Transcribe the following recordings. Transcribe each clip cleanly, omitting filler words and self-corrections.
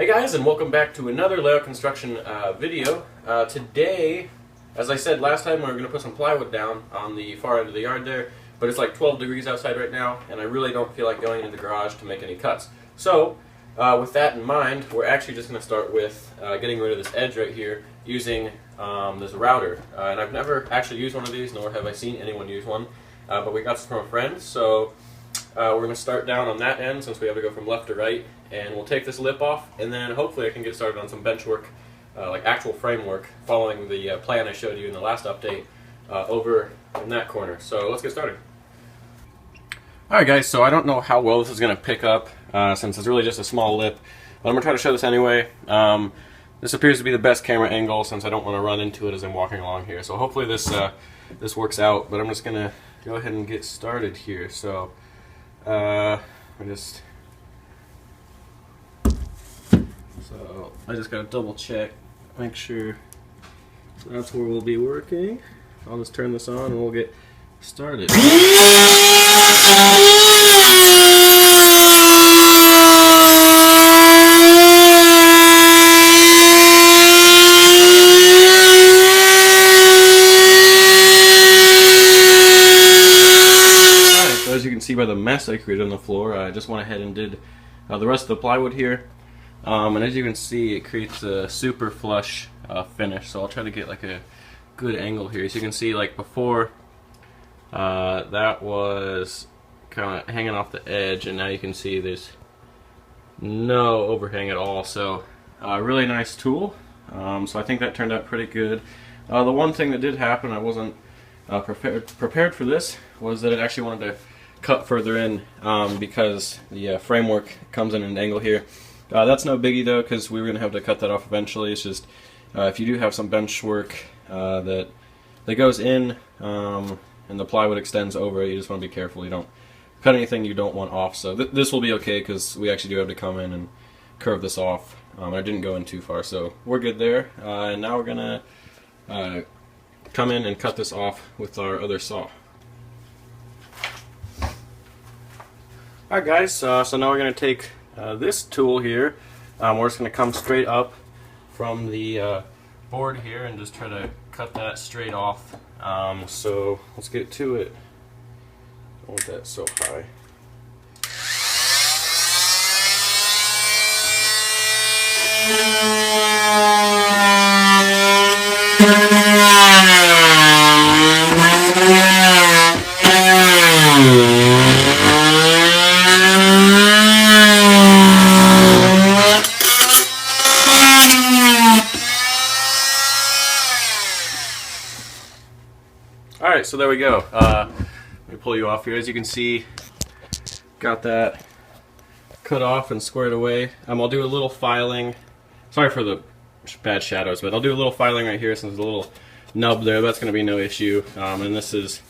Hey guys, and welcome back to another layout construction video. Today, as I said last time, we were going to put some plywood down on the far end of the yard there, but it's like 12 degrees outside right now, and I really don't feel like going into the garage to make any cuts. So, with that in mind, we're actually just going to start with getting rid of this edge right here using this router. And I've never actually used one of these, nor have I seen anyone use one, but we got this from a friend, so we're going to start down on that end since we have to go from left to right, and we'll take this lip off, and then hopefully I can get started on some bench work, like actual framework, following the plan I showed you in the last update over in that corner. So let's get started. Alright guys, so I don't know how well this is going to pick up since it's really just a small lip, but I'm going to try to show this anyway. This appears to be the best camera angle since I don't want to run into it as I'm walking along here. So hopefully this works out, but I'm just going to go ahead and get started here. So I just gotta double check, make sure that's where we'll be working. I'll just turn this on and we'll get started. So as you can see by the mess I created on the floor, I just went ahead and did the rest of the plywood here. And as you can see, it creates a super flush finish. So I'll try to get like a good angle here. So you can see, like before, that was kind of hanging off the edge, and now you can see there's no overhang at all. So really nice tool. So I think that turned out pretty good. The one thing that did happen, I wasn't prepared for this, was that it actually wanted to cut further in because the framework comes in an angle here. That's no biggie though, because we were going to have to cut that off eventually. It's just if you do have some bench work that goes in and the plywood extends over it, you just want to be careful you don't cut anything you don't want off. So this will be okay because we actually do have to come in and curve this off. I didn't go in too far, so we're good there. And now we're going to come in and cut this off with our other saw. Alright guys, so now we're going to take this tool here. We're just going to come straight up from the board here and just try to cut that straight off. So let's get to it. Don't want that so high. Alright, so there we go. Let me pull you off here. As you can see, got that cut off and squared away. I'll do a little filing. Sorry for the bad shadows, but I'll do a little filing right here since there's a little nub there. That's going to be no issue. And this is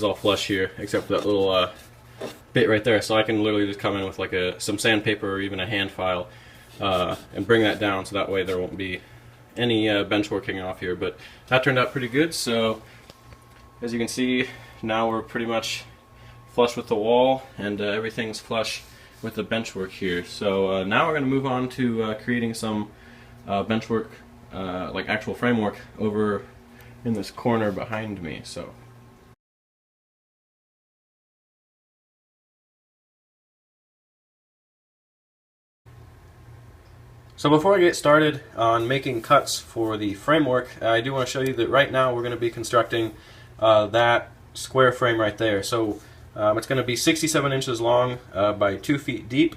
all flush here, except for that little bit right there. So I can literally just come in with like some sandpaper or even a hand file and bring that down, so that way there won't be any bench work hanging off here. But that turned out pretty good. So as you can see, now we're pretty much flush with the wall, and everything's flush with the bench work here. So now we're going to move on to creating some bench work, like actual framework, over in this corner behind me. So before I get started on making cuts for the framework, I do want to show you that right now we're going to be constructing that square frame right there. So it's going to be 67 inches long by 2 feet deep.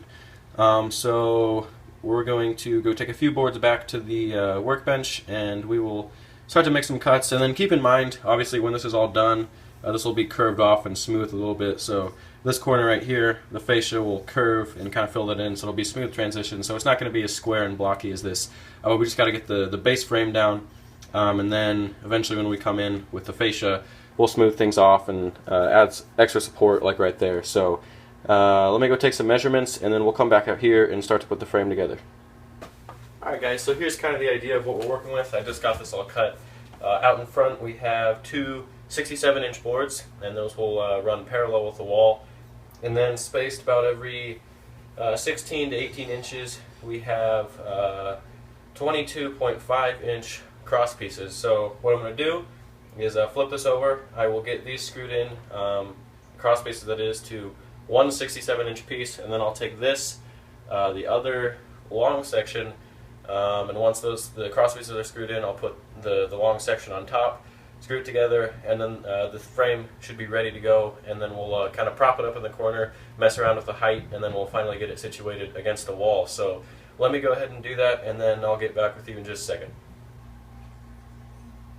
So we're going to go take a few boards back to the workbench, and we will start to make some cuts. And then keep in mind, obviously, when this is all done, this will be curved off and smooth a little bit. So this corner right here, the fascia will curve and kind of fill that in, so it'll be smooth transition. So it's not going to be as square and blocky as this. We just got to get the base frame down, and then eventually when we come in with the fascia, we'll smooth things off and add extra support like right there. So let me go take some measurements, and then we'll come back out here and start to put the frame together. Alright guys, so here's kind of the idea of what we're working with. I just got this all cut. Out in front we have two 67-inch boards, and those will run parallel with the wall. And then spaced about every 16 to 18 inches, we have 22.5 inch cross pieces. So what I'm going to do is flip this over. I will get these screwed in, cross pieces that is, to one 67 inch piece, and then I'll take this, the other long section, and once the cross pieces are screwed in, I'll put the long section on top, screw it together, and then the frame should be ready to go, and then we'll kind of prop it up in the corner, mess around with the height, and then we'll finally get it situated against the wall. So let me go ahead and do that, and then I'll get back with you in just a second.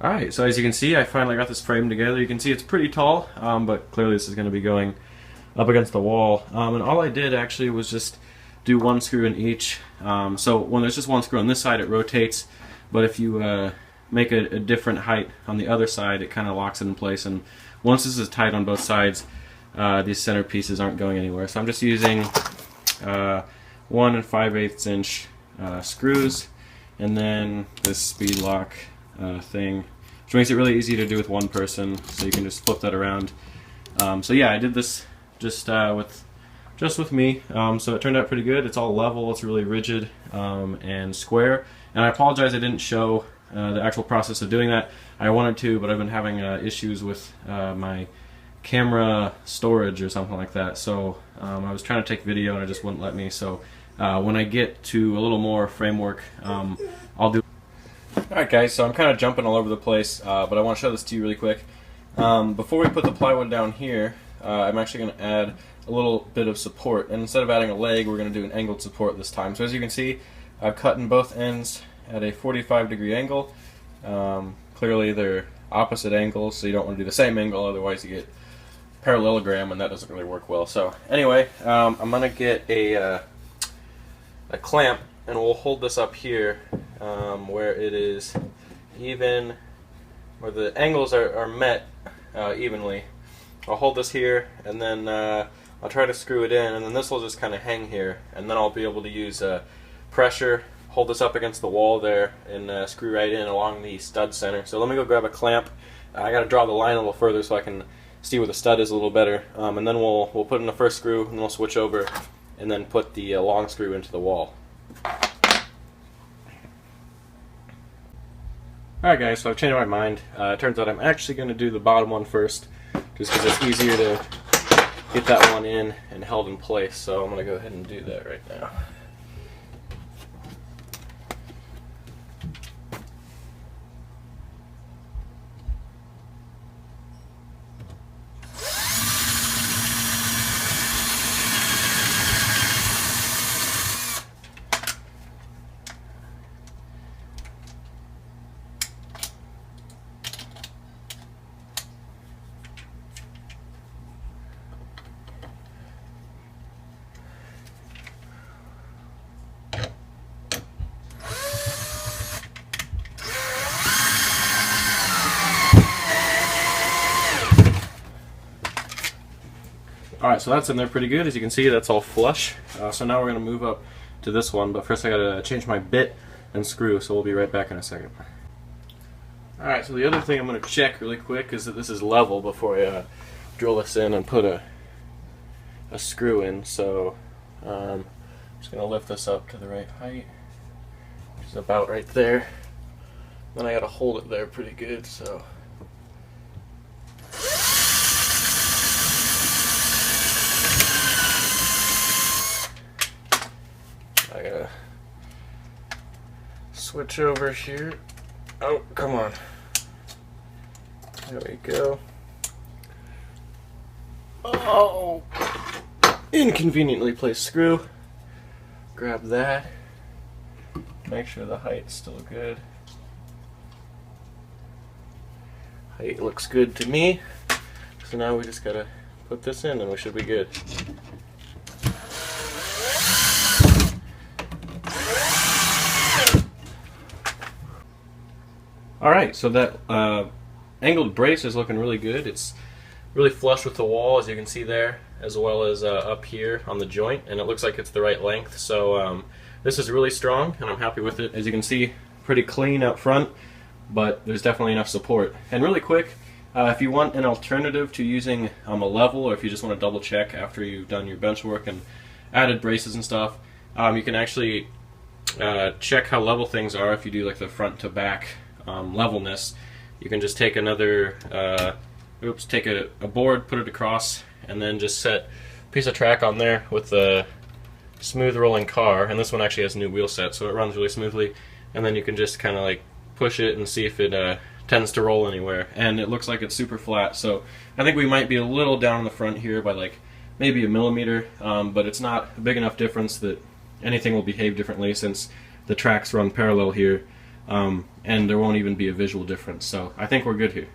Alright, so as you can see, I finally got this frame together. You can see it's pretty tall, but clearly this is going to be going up against the wall. And all I did actually was just do one screw in each. So when there's just one screw on this side, it rotates, but if you make a different height on the other side, it kind of locks it in place. And once this is tight on both sides, these center pieces aren't going anywhere. So I'm just using 1 5/8 inch screws, and then this speed lock thing, which makes it really easy to do with one person, so you can just flip that around. So yeah, I did this just with me, so it turned out pretty good. It's all level, it's really rigid and square, and I apologize I didn't show the actual process of doing that. I wanted to, but I've been having issues with my camera storage or something like that, so I was trying to take video and it just wouldn't let me. So when I get to a little more framework, I'll do. Alright guys, so I'm kind of jumping all over the place, but I want to show this to you really quick. Before we put the plywood down here, I'm actually going to add a little bit of support, and instead of adding a leg, we're going to do an angled support this time. So as you can see, I've cut in both ends at a 45-degree angle. Clearly they're opposite angles, so you don't want to do the same angle, otherwise you get parallelogram, and that doesn't really work well. So anyway, I'm going to get a clamp, and we'll hold this up here where it is even, where the angles are met evenly. I'll hold this here, and then I'll try to screw it in, and then this will just kind of hang here, and then I'll be able to use pressure, hold this up against the wall there, and screw right in along the stud center. So let me go grab a clamp. I got to draw the line a little further so I can see where the stud is a little better, and then we'll put in the first screw, and then we'll switch over, and then put the long screw into the wall. Alright guys, so I've changed my mind. It turns out I'm actually going to do the bottom one first, just because it's easier to get that one in and held in place. So I'm going to go ahead and do that right now. Alright, so that's in there pretty good. As you can see, that's all flush. So now we're going to move up to this one, but first I got to change my bit and screw, so we'll be right back in a second. Alright, so the other thing I'm going to check really quick is that this is level before I drill this in and put a screw in. So I'm just going to lift this up to the right height, which is about right there. Then I got to hold it there pretty good, so I gotta switch over here. Oh, come on. There we go. Oh! Inconveniently placed screw. Grab that. Make sure the height's still good. Height looks good to me. So now we just gotta put this in and we should be good. Alright, so that angled brace is looking really good. It's really flush with the wall, as you can see there, as well as up here on the joint, and it looks like it's the right length. So this is really strong, and I'm happy with it. As you can see, pretty clean up front, but there's definitely enough support. And really quick, if you want an alternative to using a level, or if you just want to double check after you've done your bench work and added braces and stuff. You can actually check how level things are if you do like the front to back levelness. You can just take another, take a board, put it across, and then just set a piece of track on there with a smooth rolling car. And this one actually has a new wheel set, so it runs really smoothly. And then you can just kind of like push it and see if it tends to roll anywhere. And it looks like it's super flat, so I think we might be a little down in the front here by like maybe a millimeter, but it's not a big enough difference that anything will behave differently since the tracks run parallel here, and there won't even be a visual difference. So I think we're good here.